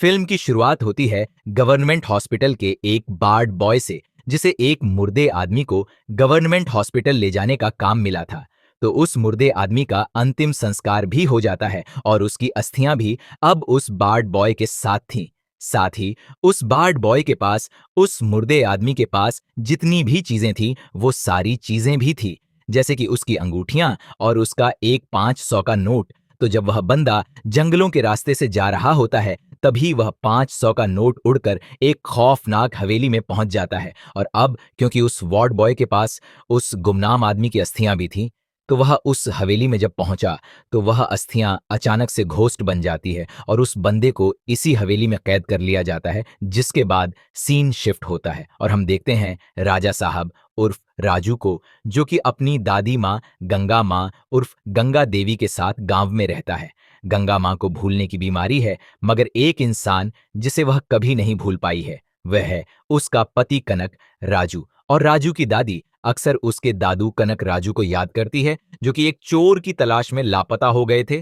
Film की शुरुआत होती है गवर्नमेंट हॉस्पिटल के एक बार्ड बॉय से, जिसे एक मुर्दे आदमी को गवर्नमेंट हॉस्पिटल ले जाने का काम मिला था। तो उस मुर्दे आदमी का अंतिम संस्कार भी हो जाता है और उसकी अस्थियां भी अब उस बार्ड बॉय के साथ थीं। साथ ही उस बार्ड बॉय के पास, उस मुर्दे आदमी के पास जितनी भी चीजें थी वो सारी चीजें भी थी, जैसे कि उसकी अंगूठियां और उसका एक 500 का नोट। तो जब वह बंदा जंगलों के रास्ते से जा रहा होता है, तभी वह 500 का नोट उड़कर एक खौफनाक हवेली में पहुंच जाता है। और अब क्योंकि उस वार्ड बॉय के पास उस गुमनाम आदमी की अस्थियां भी थीं, तो वह उस हवेली में जब पहुंचा तो वह अस्थियां अचानक से घोस्ट बन जाती है और उस बंदे को इसी हवेली में कैद कर लिया जाता है। जिसके बाद सीन शिफ्ट होता है और हम देखते हैं राजा साहब उर्फ राजू को, जो कि अपनी दादी माँ गंगा माँ उर्फ गंगा देवी के साथ गांव में रहता है। गंगा माँ को भूलने की बीमारी है, मगर एक इंसान जिसे वह कभी नहीं भूल पाई है वह है उसका पति कनक राजू। और राजू की दादी अक्सर उसके दादू कनक राजू को याद करती है, जो कि एक चोर की तलाश में लापता हो गए थे।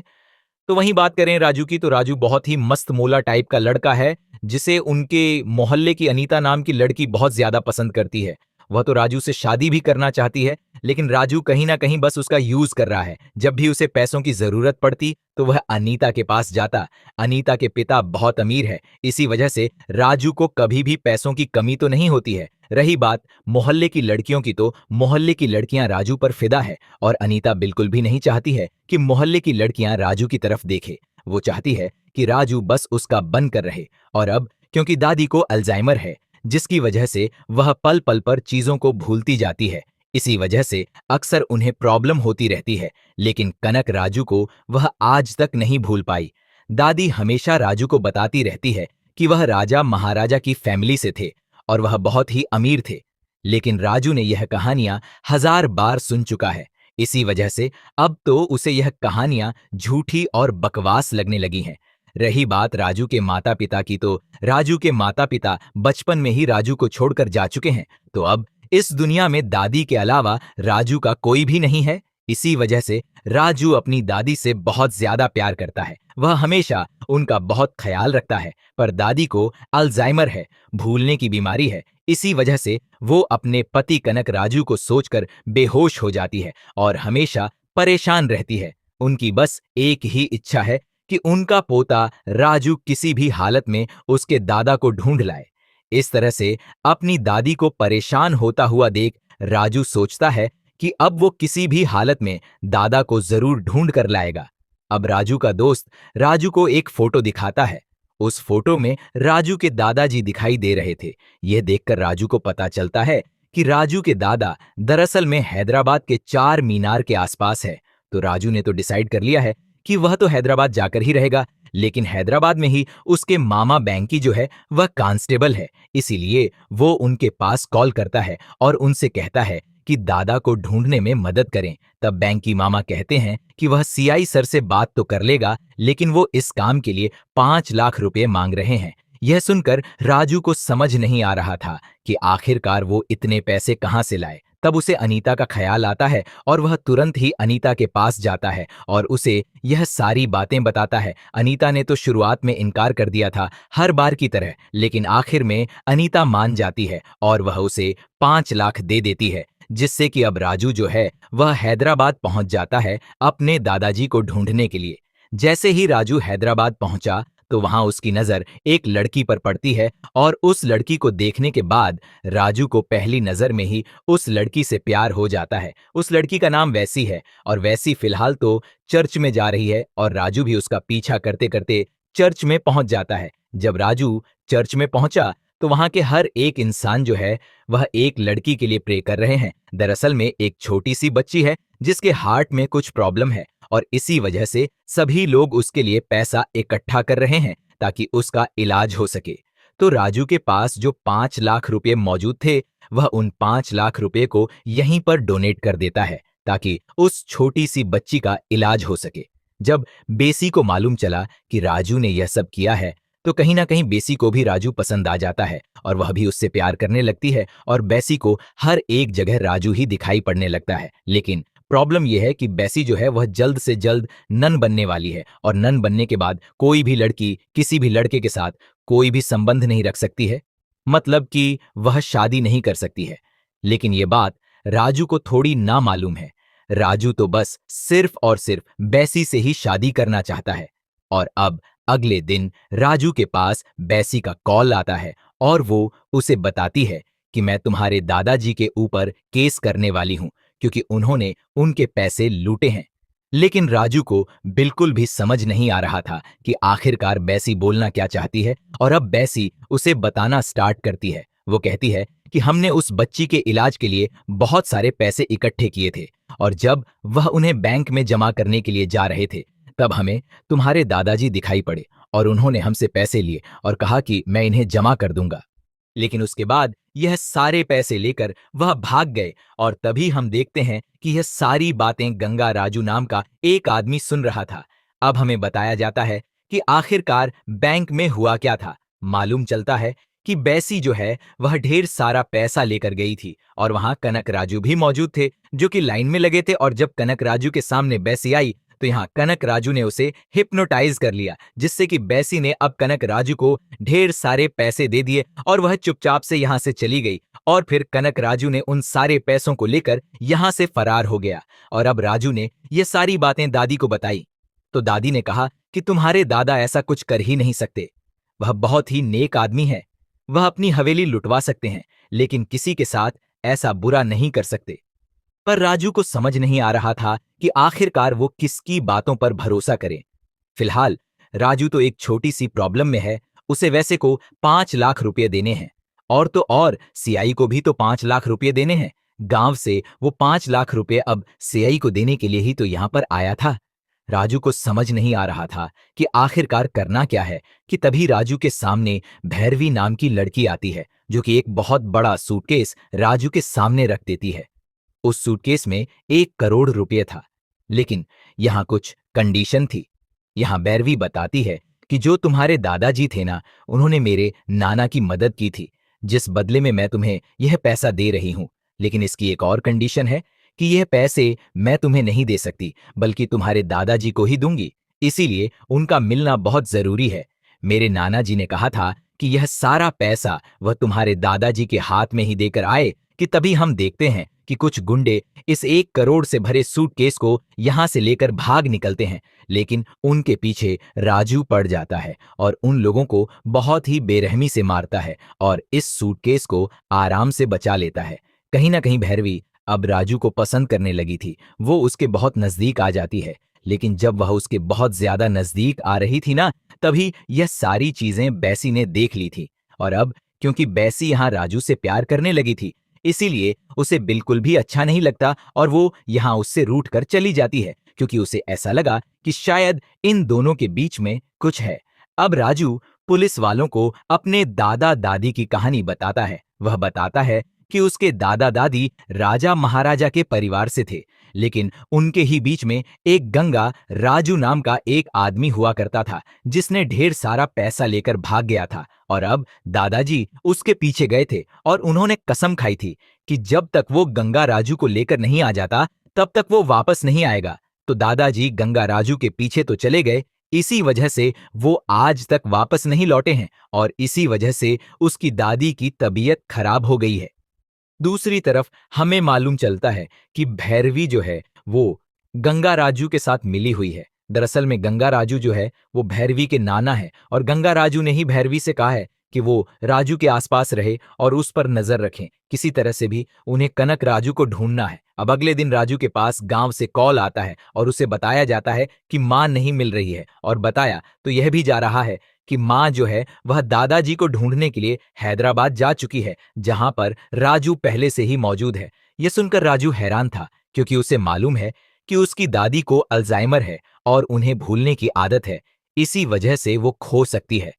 तो वहीं बात करें राजू की, तो राजू बहुत ही मस्त मोला टाइप का लड़का है, जिसे उनके मोहल्ले की अनीता नाम की लड़की बहुत ज्यादा पसंद करती है। वह तो राजू से शादी भी करना चाहती है, लेकिन राजू कहीं ना कहीं बस उसका यूज कर रहा है। जब भी उसे पैसों की जरूरत पड़ती तो वह अनीता के पास जाता। अनीता के पिता बहुत अमीर है, इसी वजह से राजू को कभी भी पैसों की कमी तो नहीं होती है। रही बात मोहल्ले की लड़कियों की, तो मोहल्ले की लड़कियां राजू पर फिदा है और अनीता बिल्कुल भी नहीं चाहती है कि मोहल्ले की लड़कियां राजू की तरफ देखे। वो चाहती है कि राजू बस उसका बन कर रहे। और अब क्योंकि दादी को अल्जाइमर है, जिसकी वजह से वह पल पल पर चीजों को भूलती जाती है, इसी वजह से अक्सर उन्हें प्रॉब्लम होती रहती है। लेकिन कनक राजू को वह आज तक नहीं भूल पाई। दादी हमेशा राजू को बताती रहती है कि वह राजा महाराजा की फैमिली से थे और वह बहुत ही अमीर थे। लेकिन राजू ने यह कहानियां 1000 बार सुन चुका है। इसी वजह से अब तो उसे यह कहानियां झूठी और बकवास लगने लगी हैं। रही बात राजू के माता पिता की, तो राजू के माता पिता बचपन में ही राजू को छोड़कर जा चुके हैं। तो अब इस दुनिया में दादी के अलावा राजू का कोई भी नहीं है। इसी वजह से राजू अपनी दादी से बहुत ज्यादा प्यार करता है। वह हमेशा उनका बहुत ख्याल रखता है, पर दादी को अल्जाइमर है, भूलने की बीमारी है। इसी वजह से वो अपने पति कनक राजू को सोचकर बेहोश हो जाती है और हमेशा परेशान रहती है। उनकी बस एक ही इच्छा है कि उनका पोता राजू किसी भी हालत में उसके दादा को ढूंढ लाए। इस तरह से अपनी दादी को परेशान होता हुआ देख राजू सोचता है कि अब वो किसी भी हालत में दादा को जरूर ढूंढ कर लाएगा। अब राजू का दोस्त राजू को एक फोटो दिखाता है। उस फोटो में राजू के दादाजी दिखाई दे रहे थे। यह देखकर राजू को पता चलता है कि राजू के दादा दरअसल में हैदराबाद के चार मीनार के आसपास है। तो राजू ने तो डिसाइड कर लिया है कि वह तो हैदराबाद जाकर ही रहेगा, लेकिन हैदराबाद में ही उसके मामा बैंकी जो है वह कांस्टेबल है। इसीलिए वो उनके पास कॉल करता है और उनसे कहता है कि दादा को ढूंढने में मदद करें। तब बैंकी मामा कहते हैं कि वह सीआई सर से बात तो कर लेगा, लेकिन वो इस काम के लिए 5 लाख रुपए मांग रहे हैं। यह सुनकर राजू को समझ नहीं आ रहा था कि आखिरकार वो इतने पैसे कहां से लाए। तब उसे अनीता का ख्याल आता है और वह तुरंत ही अनीता के पास जाता है और उसे यह सारी बातें बताता है। अनीता ने तो शुरुआत में इनकार कर दिया था हर बार की तरह, लेकिन आखिर में अनीता मान जाती है और वह उसे 5 लाख दे देती है, जिससे कि अब राजू जो है वह हैदराबाद पहुंच जाता है अपने दादाजी को ढूंढने के लिए। जैसे ही राजू हैदराबाद पहुंचा तो वहां उसकी नजर एक लड़की पर पड़ती है और उस लड़की को देखने के बाद राजू को पहली नजर में ही उस लड़की से प्यार हो जाता है। उस लड़की का नाम वैसी है और वैसी फिलहाल तो चर्च में जा रही है और राजू भी उसका पीछा करते करते चर्च में पहुंच जाता है। जब राजू चर्च में पहुंचा तो वहां के हर एक इंसान जो है वह एक लड़की के लिए प्रे कर रहे हैं। दरअसल में एक छोटी सी बच्ची है जिसके हार्ट में कुछ प्रॉब्लम है और इसी वजह से सभी लोग उसके लिए पैसा इकट्ठा कर रहे हैं ताकि उसका इलाज हो सके। तो राजू के पास जो 5 लाख रुपए मौजूद थे, वह उन 5 लाख रुपए को यहीं पर डोनेट कर देता है ताकि उस छोटी सी बच्ची का इलाज हो सके। जब बेसी को मालूम चला कि राजू ने यह सब किया है, तो कहीं ना कहीं बेसी को भी राजू पसंद आ जाता है और वह भी उससे प्यार करने लगती है और बेसी को हर एक जगह राजू ही दिखाई पड़ने लगता है। लेकिन प्रॉब्लम यह है कि बैसी जो है वह जल्द से जल्द नन बनने वाली है और नन बनने के बाद कोई भी लड़की किसी भी लड़के के साथ कोई भी संबंध नहीं रख सकती है, मतलब कि वह शादी नहीं कर सकती है। लेकिन यह बात राजू को थोड़ी ना मालूम है। राजू तो बस सिर्फ और सिर्फ बैसी से ही शादी करना चाहता है। और अब अगले दिन राजू के पास बैसी का कॉल आता है और वो उसे बताती है कि मैं तुम्हारे दादाजी के ऊपर केस करने वाली हूं क्योंकि उन्होंने उनके पैसे लूटे हैं। लेकिन राजू को बिल्कुल भी समझ नहीं आ रहा था कि आखिरकार बैसी बोलना क्या चाहती है और अब बैसी उसे बताना स्टार्ट करती है। वो कहती है कि हमने उस बच्ची के इलाज के लिए बहुत सारे पैसे इकट्ठे किए थे और जब वह उन्हें बैंक में जमा करने के लिए जा रहे थे तब हमें तुम्हारे दादाजी दिखाई पड़े और उन्होंने हमसे पैसे लिए और कहा कि मैं इन्हें जमा कर दूंगा। लेकिन उसके बाद यह सारे पैसे लेकर वह भाग गए और तभी हम देखते हैं कि यह सारी बातें गंगा राजू नाम का एक आदमी सुन रहा था। अब हमें बताया जाता है कि आखिरकार बैंक में हुआ क्या था। मालूम चलता है कि बैसी जो है वह ढेर सारा पैसा लेकर गई थी और वहां कनक राजू भी मौजूद थे जो कि लाइन में लगे थे। और जब कनक राजू के सामने बैसी आई तो यहाँ कनक राजू ने उसे हिप्नोटाइज कर लिया, जिससे कि बैसी ने अब कनक राजू को ढेर सारे पैसे दे दिए और वह चुपचाप से यहाँ से चली गई। और फिर कनक राजू ने उन सारे पैसों को लेकर यहाँ से फरार हो गया। और अब राजू ने ये सारी बातें दादी को बताई तो दादी ने कहा कि तुम्हारे दादा ऐसा कुछ कर ही नहीं सकते, वह बहुत ही नेक आदमी है, वह अपनी हवेली लुटवा सकते हैं लेकिन किसी के साथ ऐसा बुरा नहीं कर सकते। पर राजू को समझ नहीं आ रहा था कि आखिरकार वो किसकी बातों पर भरोसा करे। फिलहाल राजू तो एक छोटी सी प्रॉब्लम में है, उसे वैसे को 5 लाख रुपए देने हैं और तो और सीआई को भी तो 5 लाख रुपए देने हैं। गांव से वो 5 लाख रुपए अब सीआई को देने के लिए ही तो यहां पर आया था। राजू को समझ नहीं आ रहा था कि आखिरकार करना क्या है कि तभी राजू के सामने भैरवी नाम की लड़की आती है जो कि एक बहुत बड़ा सूटकेस राजू के सामने रख देती है। उस सूटकेस में 1 करोड़ रुपए था, लेकिन यहां कुछ कंडीशन थी। यहां भैरवी बताती है कि जो तुम्हारे दादाजी थे ना, उन्होंने मेरे नाना की मदद की थी, जिस बदले में मैं तुम्हें यह पैसा दे रही हूं। लेकिन इसकी एक और कंडीशन है कि यह पैसे मैं तुम्हें नहीं दे सकती बल्कि तुम्हारे दादाजी को ही दूंगी, इसीलिए उनका मिलना बहुत जरूरी है। मेरे नाना जी ने कहा था कि यह सारा पैसा वह तुम्हारे दादाजी के हाथ में ही देकर आए कि तभी हम देखते हैं कि कुछ गुंडे इस 1 करोड़ से भरे सूटकेस को यहां से लेकर भाग निकलते हैं। लेकिन उनके पीछे राजू पड़ जाता है और उन लोगों को बहुत ही बेरहमी से मारता है और इस सूटकेस को आराम से बचा लेता है। कहीं ना कहीं भैरवी अब राजू को पसंद करने लगी थी, वो उसके बहुत नजदीक आ जाती है। लेकिन जब वह उसके बहुत ज्यादा नजदीक आ रही थी ना, तभी यह सारी चीजें बैसी ने देख ली थी। और अब क्योंकि बैसी यहां राजू से प्यार करने लगी थी, इसीलिए उसे बिल्कुल भी अच्छा नहीं लगता और वो यहां उससे रूठ कर चली जाती है क्योंकि उसे ऐसा लगा कि शायद इन दोनों के बीच में कुछ है। अब राजू पुलिस वालों को अपने दादा दादी की कहानी बताता है। वह बताता है कि उसके दादा दादी राजा महाराजा के परिवार से थे, लेकिन उनके ही बीच में एक गंगा राजू नाम का एक आदमी हुआ करता था जिसने ढेर सारा पैसा लेकर भाग गया था। और अब दादाजी उसके पीछे गए थे और उन्होंने कसम खाई थी कि जब तक वो गंगा राजू को लेकर नहीं आ जाता तब तक वो वापस नहीं आएगा। तो दादाजी गंगा राजू के पीछे तो चले गए, इसी वजह से वो आज तक वापस नहीं लौटे हैं और इसी वजह से उसकी दादी की तबीयत खराब हो गई है। दूसरी तरफ हमें मालूम चलता है कि भैरवी जो है वो गंगा राजू के साथ मिली हुई है। दरअसल में गंगा राजू जो है वो भैरवी के नाना है और गंगा राजू ने ही भैरवी से कहा है कि वो राजू के आसपास रहे और उस पर नजर रखें, किसी तरह से भी उन्हें कनक राजू को ढूंढना है। अब अगले दिन राजू के पास गांव से कॉल आता है और उसे बताया जाता है कि मां नहीं मिल रही है और बताया तो यह भी जा रहा है कि मां जो है वह दादाजी को ढूंढने के लिए हैदराबाद जा चुकी है, जहां पर राजू पहले से ही मौजूद है। यह सुनकर राजू हैरान था क्योंकि उसे मालूम है कि उसकी दादी को अल्जाइमर है और उन्हें भूलने की आदत है, इसी वजह से वो खो सकती है।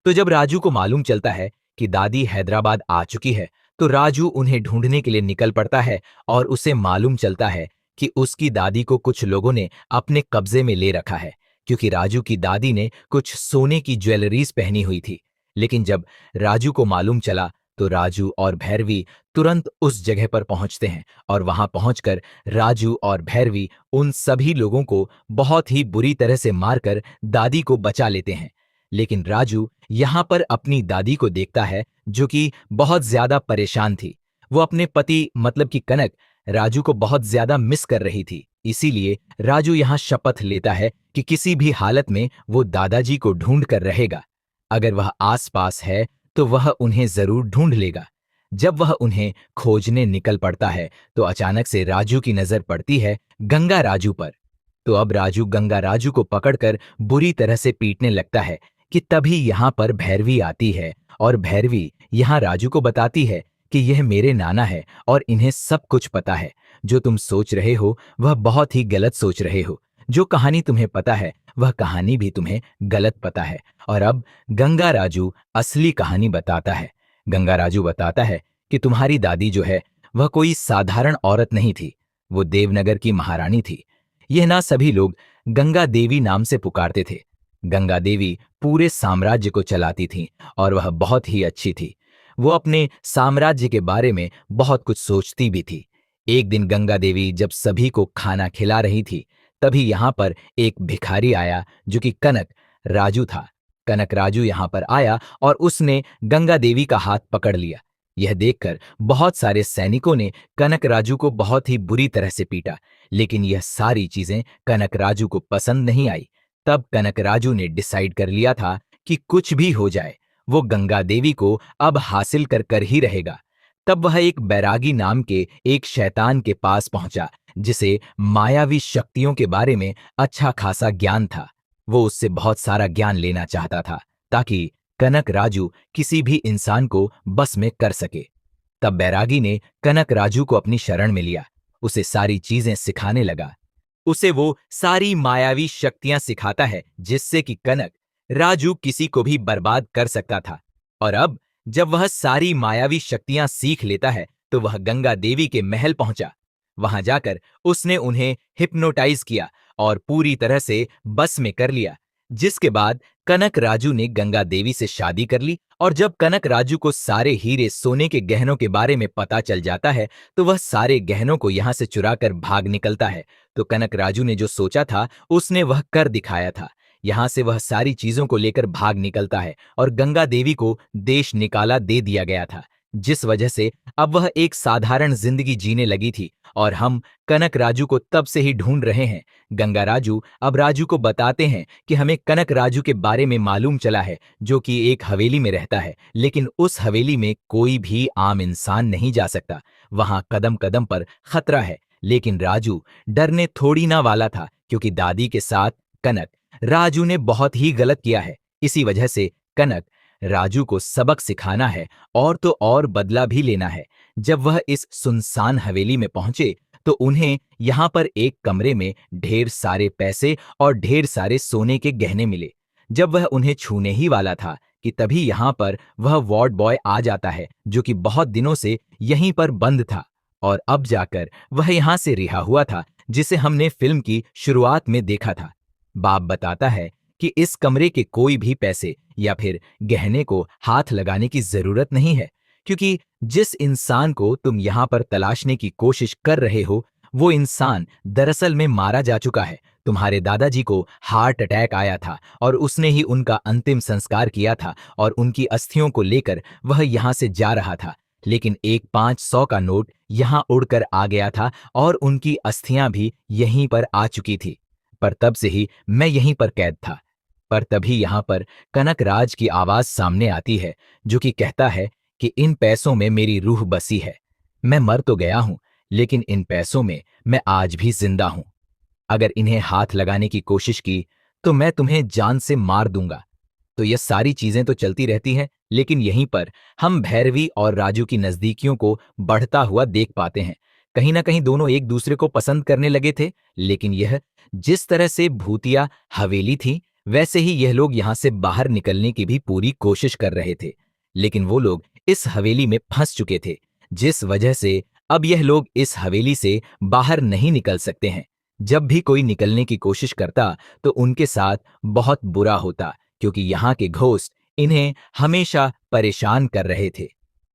तो जब राजू को मालूम चलता है कि दादी हैदराबाद आ चुकी है तो राजू उन्हें ढूंढने के लिए निकल पड़ता है और उसे मालूम चलता है कि उसकी दादी को कुछ लोगों ने अपने कब्जे में ले रखा है क्योंकि राजू की दादी ने कुछ सोने की ज्वेलरीज पहनी हुई थी। लेकिन जब राजू को मालूम चला तो राजू और भैरवी तुरंत उस जगह पर पहुंचते हैं और वहां पहुंचकर राजू और भैरवी उन सभी लोगों को बहुत ही बुरी तरह से मारकर दादी को बचा लेते हैं। लेकिन राजू यहां पर अपनी दादी को देखता है जो कि बहुत ज्यादा परेशान थी। वो अपने पति मतलब कि कनक राजू को बहुत ज्यादा मिस कर रही थी। इसीलिए राजू यहां शपथ लेता है कि किसी भी हालत में वो दादाजी को ढूंढ कर रहेगा। अगर वह आसपास है तो वह उन्हें जरूर ढूंढ लेगा। जब वह उन्हें खोजने निकल पड़ता है तो अचानक से राजू की नजर पड़ती है गंगा राजू पर। तो अब राजू गंगा राजू को पकड़कर बुरी तरह से पीटने लगता है कि तभी यहां पर भैरवी आती है और भैरवी यहां राजू को बताती है कि यह मेरे नाना है और इन्हें सब कुछ पता है। जो तुम सोच रहे हो वह बहुत ही गलत सोच रहे हो। जो कहानी तुम्हें पता है वह कहानी भी तुम्हें गलत पता है। और अब गंगा राजू असली कहानी बताता है। गंगा राजू बताता है कि तुम्हारी दादी जो है वह कोई साधारण औरत नहीं थी। वो देवनगर की महारानी थी। यह ना सभी लोग गंगा देवी नाम से पुकारते थे। गंगा देवी पूरे साम्राज्य को चलाती थीं और वह बहुत ही अच्छी थी। वो अपने साम्राज्य के बारे में बहुत कुछ सोचती भी थी। एक दिन गंगा देवी जब सभी को खाना खिला रही थी तभी यहां पर एक भिखारी आया जो कि कनक राजू था। कनक राजू यहां पर आया और उसने गंगा देवी का हाथ पकड़ लिया। यह देखकर बहुत सारे सैनिकों ने कनक राजू को बहुत ही बुरी तरह से पीटा। लेकिन यह सारी चीजें कनक राजू को पसंद नहीं आई। तब कनक राजू ने डिसाइड कर लिया था कि कुछ भी हो जाए वो गंगा देवी को अब हासिल कर कर ही रहेगा। तब वह एक बैरागी नाम के एक शैतान के पास पहुंचा जिसे मायावी शक्तियों के बारे में अच्छा खासा ज्ञान था। वो उससे बहुत सारा ज्ञान लेना चाहता था ताकि कनक राजू किसी भी इंसान को बस में कर सके। तब बैरागी ने कनक राजू को अपनी शरण में लिया। उसे सारी चीजें सिखाने लगा। उसे वो सारी मायावी शक्तियां सिखाता है जिससे कि कनक राजू किसी को भी बर्बाद कर सकता था। और अब जब वह सारी मायावी शक्तियां सीख लेता है तो वह गंगा देवी के महल पहुंचा। वहां जाकर उसने उन्हें हिप्नोटाइज किया और पूरी तरह से बस में कर लिया। जिसके बाद कनक राजू ने गंगा देवी से शादी कर ली। और जब कनक राजू को सारे हीरे सोने के गहनों के बारे में पता चल जाता है तो वह सारे गहनों को यहां से चुरा कर भाग निकलता है। तो कनक राजू ने जो सोचा था उसने वह कर दिखाया था। यहां से वह सारी चीजों को लेकर भाग निकलता है और गंगा देवी को देश निकाला दे दिया गया था। जिस वजह से अब वह एक साधारण जिंदगी जीने लगी थी और हम कनक राजू को तब से ही ढूंढ रहे हैं। गंगा राजू अब राजू को बताते हैं कि हमें कनक राजू के बारे में मालूम चला है जो कि एक हवेली में रहता है। लेकिन उस हवेली में कोई भी आम इंसान नहीं जा सकता। वहां कदम कदम पर खतरा है। लेकिन राजू डरने थोड़ी ना वाला था क्योंकि दादी के साथ कनक राजू ने बहुत ही गलत किया है। इसी वजह से कनक राजू को सबक सिखाना है और तो और बदला भी लेना है। जब वह इस सुनसान हवेली में पहुंचे तो उन्हें यहां पर एक कमरे में ढेर सारे पैसे और ढेर सारे सोने के गहने मिले। जब वह उन्हें छूने ही वाला था कि तभी यहां पर वह वार्ड बॉय आ जाता है जो कि बहुत दिनों से यहीं पर बंद था और अब जाकर वह यहां से रिहा हुआ था जिसे हमने फिल्म की शुरुआत में देखा था। बाप बताता है कि इस कमरे के कोई भी पैसे या फिर गहने को हाथ लगाने की जरूरत नहीं है क्योंकि जिस इंसान को तुम यहां पर तलाशने की कोशिश कर रहे हो वो इंसान दरअसल में मारा जा चुका है। तुम्हारे दादाजी को हार्ट अटैक आया था और उसने ही उनका अंतिम संस्कार किया था और उनकी अस्थियों को लेकर वह यहां से जा रहा था। लेकिन एक 500 का नोट यहां उड़कर आ गया था और उनकी अस्थियां भी यहीं पर आ चुकी थी। पर तब से ही मैं यहीं पर कैद था। पर तभी यहां पर कनकराज की आवाज सामने आती है जो कि कहता है कि इन पैसों में मेरी रूह बसी है। मैं मर तो गया हूं लेकिन इन पैसों में मैं आज भी जिंदा हूं। अगर इन्हें हाथ लगाने की कोशिश की तो मैं तुम्हें जान से मार दूंगा। तो ये सारी चीजें तो चलती रहती हैं लेकिन यहीं पर हम भैरवी और राजू की नजदीकियों को बढ़ता हुआ देख पाते हैं। कहीं ना कहीं दोनों एक दूसरे को पसंद करने लगे थे। लेकिन यह जिस तरह से भूतिया हवेली थी वैसे ही यह लोग यहां से बाहर निकलने की भी पूरी कोशिश कर रहे थे। लेकिन वो लोग इस हवेली में फंस चुके थे जिस वजह से अब यह लोग इस हवेली से बाहर नहीं निकल सकते हैं। जब भी कोई निकलने की कोशिश करता तो उनके साथ बहुत बुरा होता क्योंकि यहाँ के घोस्ट इन्हें हमेशा परेशान कर रहे थे।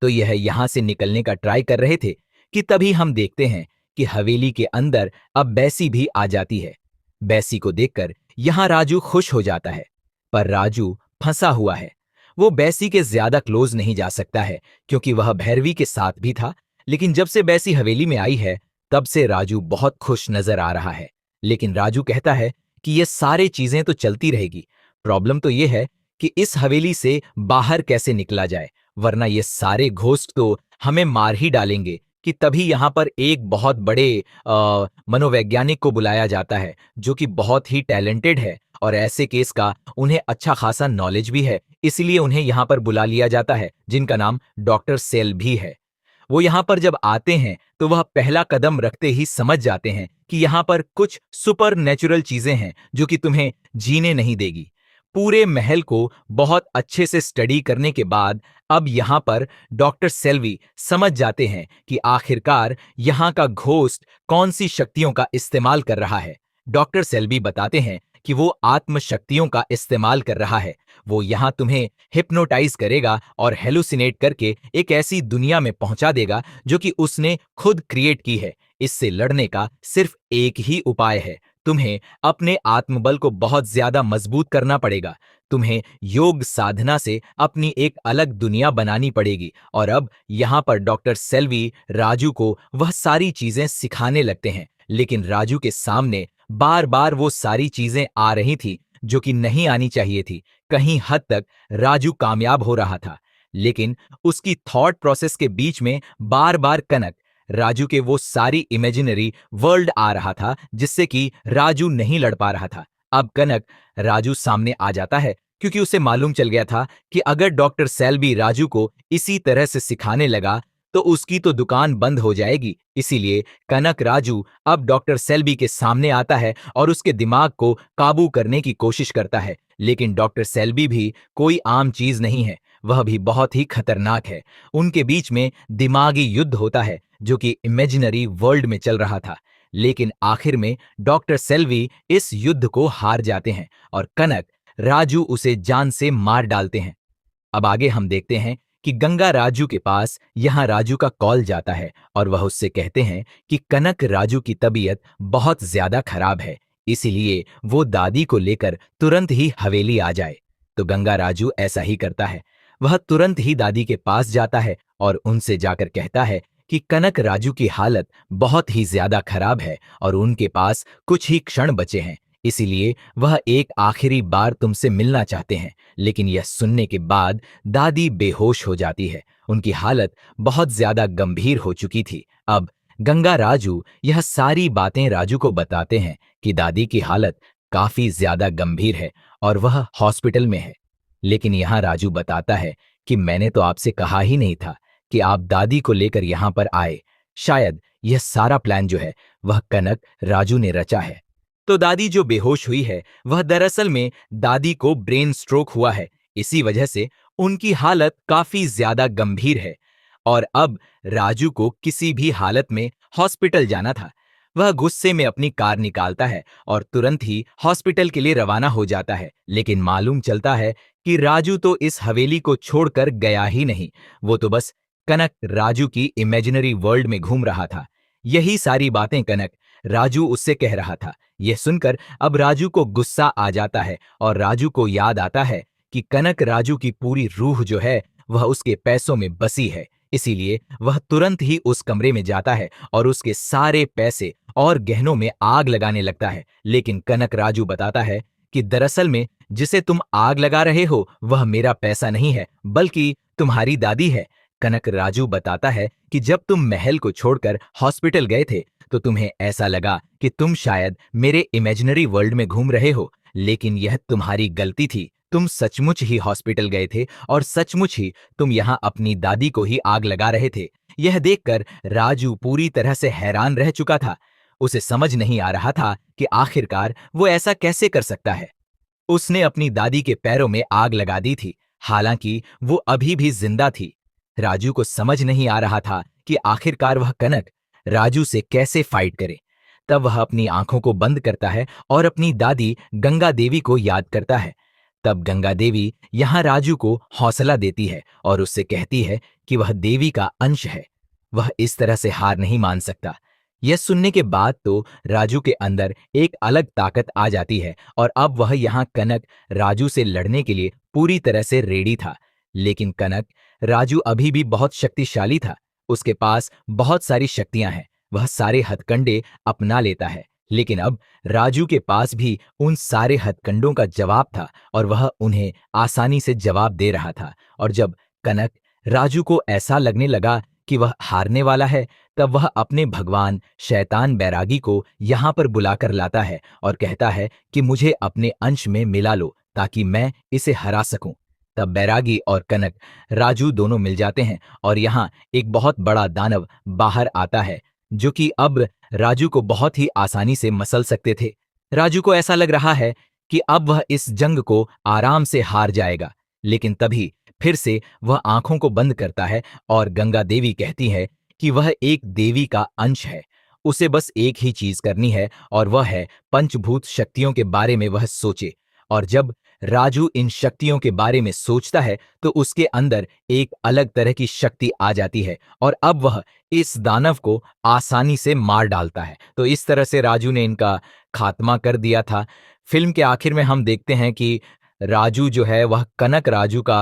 तो यह यहां से निकलने का ट्राई कर रहे थे कि तभी हम देखते हैं कि हवेली के अंदर अब बैसी भी आ जाती है। बैसी को देखकर यहां राजू खुश हो जाता है, पर राजू फंसा हुआ है। वो बैसी के ज्यादा क्लोज नहीं जा सकता है क्योंकि वह भैरवी के साथ भी था। लेकिन जब से बैसी हवेली में आई है तब से राजू बहुत खुश नजर आ रहा है। लेकिन राजू कहता है कि ये सारी चीजें तो चलती रहेगी, प्रॉब्लम तो ये है कि इस हवेली से बाहर कैसे निकला जाए, वरना ये सारे घोस्ट तो हमें मार ही डालेंगे। कि तभी यहाँ पर एक बहुत बड़े मनोवैज्ञानिक को बुलाया जाता है जो कि बहुत ही टैलेंटेड है और ऐसे केस का उन्हें अच्छा खासा नॉलेज भी है, इसलिए उन्हें यहाँ पर बुला लिया जाता है, जिनका नाम डॉक्टर सेल भी है। वो यहाँ पर जब आते हैं तो वह पहला कदम रखते ही समझ जाते हैं कि यहाँ पर कुछ सुपर नेचुरल चीजें हैं जो कि तुम्हें जीने नहीं देगी। पूरे महल को बहुत अच्छे से स्टडी करने के बाद अब यहाँ पर डॉक्टर सेल्वी समझ जाते हैं कि आखिरकार यहाँ का घोस्ट कौन सी शक्तियों का इस्तेमाल कर रहा है। डॉक्टर सेल्वी बताते हैं कि वो आत्म शक्तियों का इस्तेमाल कर रहा है। वो यहाँ तुम्हें हिप्नोटाइज करेगा और हेलुसिनेट करके एक ऐसी दुनिया में पहुंचा देगा जो कि उसने खुद क्रिएट की है। इससे लड़ने का सिर्फ एक ही उपाय है, तुम्हें अपने आत्मबल को बहुत ज्यादा मजबूत करना पड़ेगा। तुम्हें योग साधना से अपनी एक अलग दुनिया बनानी पड़ेगी। और अब यहाँ पर डॉक्टर सेल्वी राजू को वह सारी चीजें सिखाने लगते हैं, लेकिन राजू के सामने बार बार वो सारी चीजें आ रही थी जो कि नहीं आनी चाहिए थी। कहीं हद तक राजू कामयाब हो रहा था, लेकिन उसकी थॉट प्रोसेस के बीच में बार बार कनक राजू के वो सारी इमेजिनरी वर्ल्ड आ रहा था जिससे कि राजू नहीं लड़ पा रहा था। अब कनक राजू सामने आ जाता है क्योंकि उसे मालूम चल गया था कि अगर डॉक्टर सेल्बी राजू को इसी तरह से सिखाने लगा तो उसकी तो दुकान बंद हो जाएगी। इसीलिए कनक राजू अब डॉक्टर सेल्बी के सामने आता है और उसके दिमाग को काबू करने की कोशिश करता है। लेकिन डॉक्टर सेल्बी भी कोई आम चीज नहीं है, वह भी बहुत ही खतरनाक है। उनके बीच में दिमागी युद्ध होता है जो कि इमेजिनरी वर्ल्ड में चल रहा था। लेकिन आखिर में डॉक्टर सेल्वी इस युद्ध को हार जाते हैं और कनक राजू उसे जान से मार डालते हैं। अब आगे हम देखते हैं कि गंगा राजू के पास यहां राजू का कॉल जाता है और वह उससे कहते हैं कि कनक राजू की तबीयत बहुत ज्यादा खराब है, इसीलिए वो दादी को लेकर तुरंत ही हवेली आ जाए। तो गंगा राजू ऐसा ही करता है। वह तुरंत ही दादी के पास जाता है और उनसे जाकर कहता है कि कनक राजू की हालत बहुत ही ज्यादा खराब है और उनके पास कुछ ही क्षण बचे हैं, इसीलिए वह एक आखिरी बार तुमसे मिलना चाहते हैं। लेकिन यह सुनने के बाद दादी बेहोश हो जाती है। उनकी हालत बहुत ज्यादा गंभीर हो चुकी थी। अब गंगा राजू यह सारी बातें राजू को बताते हैं कि दादी की हालत काफी ज्यादा गंभीर है और वह हॉस्पिटल में है। लेकिन यहां राजू बताता है कि मैंने तो आपसे कहा ही नहीं था कि आप दादी को लेकर यहां पर आए। शायद यह सारा प्लान जो है वह कनक राजू ने रचा है। तो दादी जो बेहोश हुई है वह दरअसल में दादी को ब्रेन स्ट्रोक हुआ है। इसी वजह से उनकी हालत काफी ज्यादा गंभीर है और अब राजू को किसी भी हालत में हॉस्पिटल जाना था। वह गुस्से में अपनी कार निकालता है और तुरंत ही हॉस्पिटल के लिए रवाना हो जाता है। लेकिन मालूम चलता है कि राजू तो इस हवेली को छोड़कर गया ही नहीं, वो तो बस कनक राजू की इमेजिनरी वर्ल्ड में घूम रहा था। यही सारी बातें कनक राजू उससे कह रहा था। यह सुनकर अब राजू को गुस्सा आ जाता है और राजू को याद आता है कि कनक राजू की पूरी रूह जो है वह उसके पैसों में बसी है। इसीलिए वह तुरंत ही उस कमरे में जाता है और उसके सारे पैसे और गहनों में आग लगाने लगता है। लेकिन कनक राजू बताता है कि दरअसल में जिसे तुम आग लगा रहे हो वह मेरा पैसा नहीं है बल्कि तुम्हारी दादी है। कनक राजू बताता है कि जब तुम महल को छोड़कर हॉस्पिटल गए थे तो तुम्हें ऐसा लगा कि तुम शायद मेरे इमेजिनरी वर्ल्ड में घूम रहे हो, लेकिन यह तुम्हारी गलती थी। तुम सचमुच ही हॉस्पिटल गए थे और सचमुच ही तुम यहाँ अपनी दादी को ही आग लगा रहे थे। यह देखकर राजू पूरी तरह से हैरान रह चुका था। उसे समझ नहीं आ रहा था कि आखिरकार वो ऐसा कैसे कर सकता है। उसने अपनी दादी के पैरों में आग लगा दी थी, हालांकि वो अभी भी जिंदा थी। राजू को समझ नहीं आ रहा था कि आखिरकार वह कनक राजू से कैसे फाइट करे। तब वह अपनी आंखों को बंद करता है और अपनी दादी गंगा देवी को याद करता है। तब गंगा देवी यहाँ राजू को हौसला देती है और उससे कहती है कि वह देवी का अंश है, वह इस तरह से हार नहीं मान सकता। यह सुनने के बाद तो राजू के अंदर एक अलग ताकत आ जाती है और अब वह यहाँ कनक राजू से लड़ने के लिए पूरी तरह से रेडी था। लेकिन कनक राजू अभी भी बहुत शक्तिशाली था, उसके पास बहुत सारी शक्तियां हैं, वह सारे हथकंडे अपना लेता है। लेकिन अब राजू के पास भी उन सारे हथकंडों का जवाब था और वह उन्हें आसानी से जवाब दे रहा था। और जब कनक राजू को ऐसा लगने लगा कि वह हारने वाला है, तब वह अपने भगवान शैतान बैरागी को यहाँ पर बुलाकर लाता है और कहता है कि मुझे अपने अंश में मिला लो ताकि मैं इसे हरा सकूं। तब बैरागी और कनक राजू दोनों मिल जाते हैं और यहाँ एक बहुत बड़ा दानव बाहर आता है जो कि अब राजू को बहुत ही आसानी से मसल सकते थे। राजू को ऐसा लग रहा है कि अब वह इस जंग को आराम से हार जाएगा, लेकिन तभी फिर से वह आंखों को बंद करता है और गंगा देवी कहती है कि वह एक देवी का अंश है, उसे बस एक ही चीज करनी है और वह है पंचभूत शक्तियों के बारे में वह सोचे। और जब राजू इन शक्तियों के बारे में सोचता है तो उसके अंदर एक अलग तरह की शक्ति आ जाती है और अब वह इस दानव को आसानी से मार डालता है। तो इस तरह से राजू ने इनका खात्मा कर दिया था। फिल्म के आखिर में हम देखते हैं कि राजू जो है वह कनक राजू का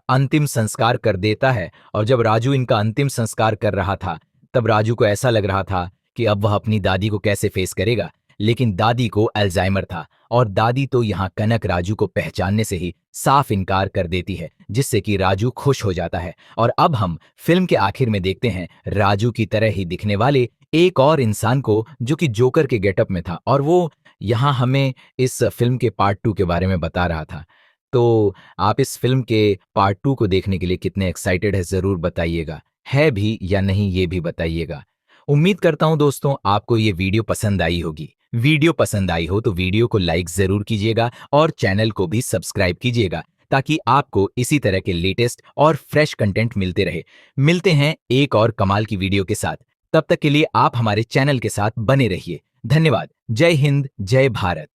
अंतिम संस्कार कर देता है और जब राजू इनका अंतिम संस्कार कर रहा था तब राजू को ऐसा लग रहा था कि अब वह अपनी दादी को कैसे फेस करेगा। लेकिन दादी को अल्जाइमर था और दादी तो यहाँ कनक राजू को पहचानने से ही साफ इनकार कर देती है, जिससे कि राजू खुश हो जाता है। और अब हम फिल्म के आखिर में देखते हैं राजू की तरह ही दिखने वाले एक और इंसान को जो कि जोकर के गेटअप में था और वो यहाँ हमें इस फिल्म के पार्ट 2 के बारे में बता रहा था। तो आप इस फिल्म के पार्ट 2 को देखने के लिए कितने एक्साइटेड है जरूर बताइएगा, है भी या नहीं ये भी बताइएगा। उम्मीद करता हूं दोस्तों आपको ये वीडियो पसंद आई होगी। वीडियो पसंद आई हो तो वीडियो को लाइक जरूर कीजिएगा और चैनल को भी सब्सक्राइब कीजिएगा ताकि आपको इसी तरह के लेटेस्ट और फ्रेश कंटेंट मिलते रहे। मिलते हैं एक और कमाल की वीडियो के साथ, तब तक के लिए आप हमारे चैनल के साथ बने रहिए। धन्यवाद। जय हिंद, जय भारत।